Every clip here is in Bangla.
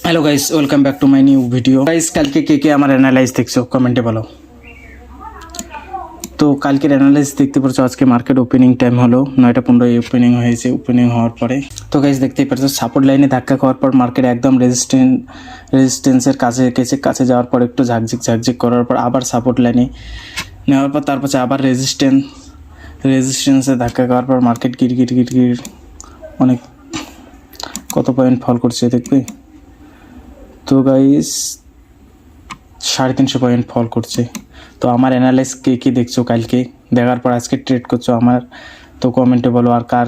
Hello guys, welcome back to my new video. Guys, কালকে কে কে আমার অ্যানালাইজ দেখছো কমেন্টে বলো। তো কালকের অ্যানালাইজ দেখতে পাচ্ছ, আজকে মার্কেট ওপেনিং টাইম হলো 9:15 ওপেনিং হয়েছে। ওপেনিং হওয়ার পরে তো গাইস দেখতেই পাচ্ছ, সাপোর্ট লাইনে ধাক্কা খাওয়ার পর মার্কেট একদম রেজিস্ট্যান্সের কাছে যাওয়ার পর একটু ঝাকঝিক করার পর আবার সাপোর্ট লাইনে নেওয়ার পর তারপর আবার রেজিস্ট্যান্সে ধাক্কা খাওয়ার পর মার্কেট গির অনেক কত পয়েন্ট ফল করছে দেখবে। তো গাইস 350 পয়েন্ট ফল করছে। তো আমার অ্যানালাইজ কে দেখছো কালকে দেখার পর আজকে ট্রেড করছো আমার, তো কমেন্টে বলো। আর কার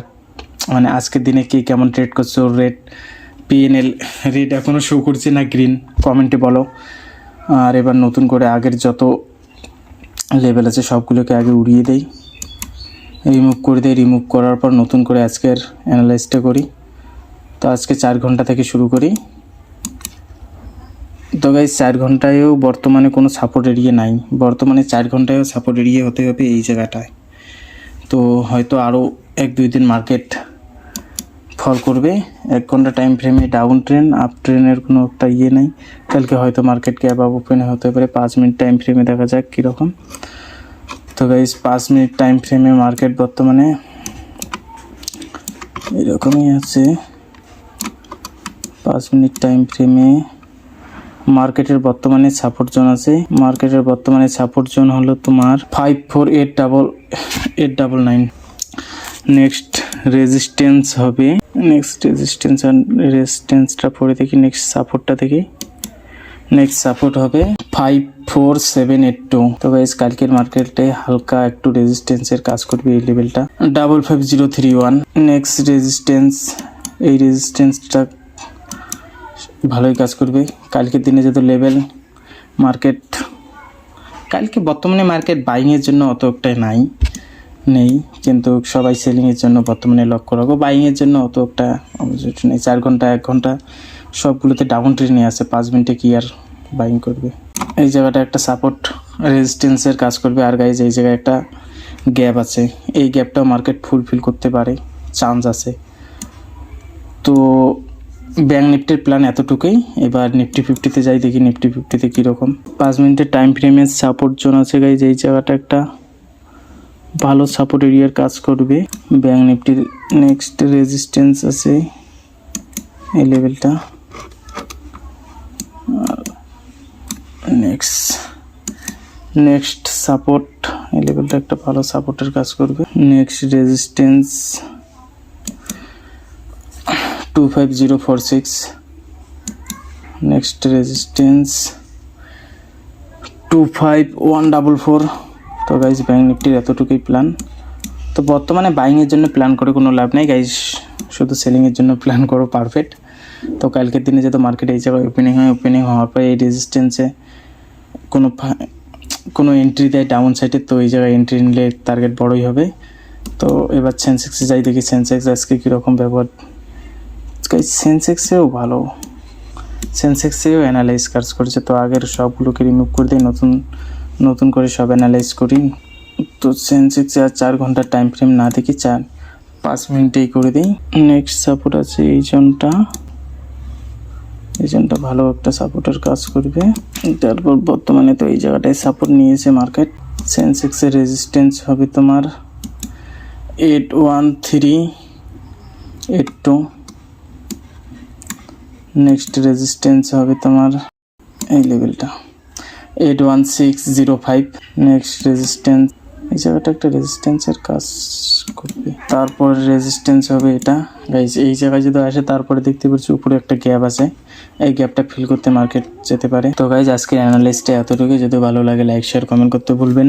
মানে আজকের দিনে কে কেমন ট্রেড করছো, রেড পিএনএল রেড এখনও শো করছে না গ্রিন, কমেন্টে বলো। আর এবার নতুন করে আগের যত লেভেল আছে সবগুলোকে আগে উড়িয়ে দেই, রিমুভ করে দেই। রিমুভ করার পর নতুন করে আজকের অ্যানালাইজটা করি। তো আজকে 4 ঘন্টা থেকে শুরু করি। তো গাইস 4 ঘন্টায়ও বর্তমানে কোনো সাপোর্ট এরিয়া নাই। বর্তমানে 4 ঘন্টায়ও সাপোর্ট এরিয়া হতে হবে এই জায়গাটায়। তো হয়তো আরও 1-2 দিন মার্কেট ফল করবে। 1 ঘন্টা টাইম ফ্রেমে ডাউন ট্রেন আপ ট্রেনের কোনো একটা নেই। কালকে হয়তো মার্কেটকে অ্যাবাভ ওপেনে হতে পারে। 5 মিনিট টাইম ফ্রেমে দেখা যাক কীরকম। তো গাইস 5 মিনিট টাইম ফ্রেমে মার্কেট বর্তমানে এরকমই আছে। 5 মিনিট টাইম ফ্রেমে মার্কেটের বর্তমানে সাপোর্ট জোন আছে। মার্কেটের বর্তমানে সাপোর্ট জোন হলো তোমার 54899। নেক্সট রেজিস্ট্যান্স হবে, নেক্সট রেজিস্ট্যান্সটা পরে দেখি। নেক্সট সাপোর্টটা দেখি, নেক্সট সাপোর্ট হবে 54782। তো গাইস কালকের মার্কেটে হালকা একটু রেজিস্ট্যান্সের কাজ করবে এই লেভেলটা 55031। নেক্সট রেজিস্ট্যান্স, এই রেজিস্ট্যান্সটা ভালোই কাজ করবে কালকের দিনে। যেহেতু লেভেল মার্কেট কালকে বর্তমানে মার্কেট বাইংয়ের জন্য অত একটা নেই, কিন্তু সবাই সেলিংয়ের জন্য বর্তমানে লক্ষ্য রাখবো। বাইংয়ের জন্য অত একটা অবজেক্ট নেই। 4 ঘন্টা 1 ঘন্টা সবগুলোতে ডাউন ট্রেনে আছে। 5 মিনিটে কি আর বাইং করবে। এই জায়গাটা একটা সাপোর্ট রেজিস্ট্যান্সের কাজ করবে। আর গাইজ এই জায়গায় একটা গ্যাপ আছে, এই গ্যাপটাও মার্কেট ফুলফিল করতে পারে, চান্স আছে। তো ব্যাঙ্ক নিফটির প্ল্যান এতটুকুই। এবার নিফটি 50-তে যাই, দেখি নিফটি 50-তে কীরকম। 5 মিনিটের টাইম ফ্রেমের সাপোর্ট জোন আছে গাইজ। এই জায়গাটা একটা ভালো সাপোর্ট এরিয়ার কাজ করবে ব্যাঙ্ক নিফটির। নেক্সট রেজিস্ট্যান্স আছে এই লেভেলটা। নেক্সট সাপোর্ট, এই লেভেলটা একটা ভালো সাপোর্টের কাজ করবে। Next resistance 25046। Next resistance 25144। তো গাইজ ব্যাঙ্ক নিফটির এতটুকুই প্ল্যান। তো বর্তমানে বাইংয়ের জন্য প্ল্যান করে কোনো লাভ নেই গাইজ, শুধু সেলিংয়ের জন্য প্ল্যান করো, পারফেক্ট। তো কালকের দিনে যেহেতু মার্কেট এই জায়গায় ওপেনিং হওয়ার পরে এই রেজিস্ট্যান্সে কোনো এন্ট্রি দেয় ডাউন সাইডে, তো এই জায়গায় এন্ট্রি নিলে টার্গেট বড়ই হবে। তো এবার সেন্সেক্সে যাই, দেখি সেন্সেক্স আজকে কীরকম ব্যবহার। সেন্সেক্সেও ভালো, সেন্সেক্সেও অ্যানালাইজ কাজ করেছে। তো আগের সবগুলোকে রিমুভ করে দিই, নতুন করে সব অ্যানালাইজ করি। তো সেন্সেক্সে আর 4 ঘন্টার টাইম ফ্রেম না দেখি, 5 মিনিটেই করে দিই। নেক্সট সাপোর্ট আছে এই জোনটা ভালো একটা সাপোর্টের কাজ করবে। তারপর বর্তমানে তো এই জায়গাটায় সাপোর্ট নিয়েছে মার্কেট। সেন্সেক্সের রেজিস্ট্যান্স হবে তোমার 81382। নেক্সট রেজিস্ট্যান্স হবে তোমার এই লেভেলটা 81605। নেক্সট রেজিস্ট্যান্স, এই জায়গাটা একটা রেজিস্ট্যান্সের কাজ করবে। তারপর রেজিস্ট্যান্স হবে এটা গাইজ, এই জায়গায় যদি আসে তারপরে দেখতে পাচ্ছি উপরে একটা গ্যাপ আছে, এই গ্যাপটা ফিল করতে মার্কেট যেতে পারে। তো গাইজ আজকের অ্যানালাইসটা এতটুকু। যদি ভালো লাগে লাইক শেয়ার কমেন্ট করতে ভুলবেন না।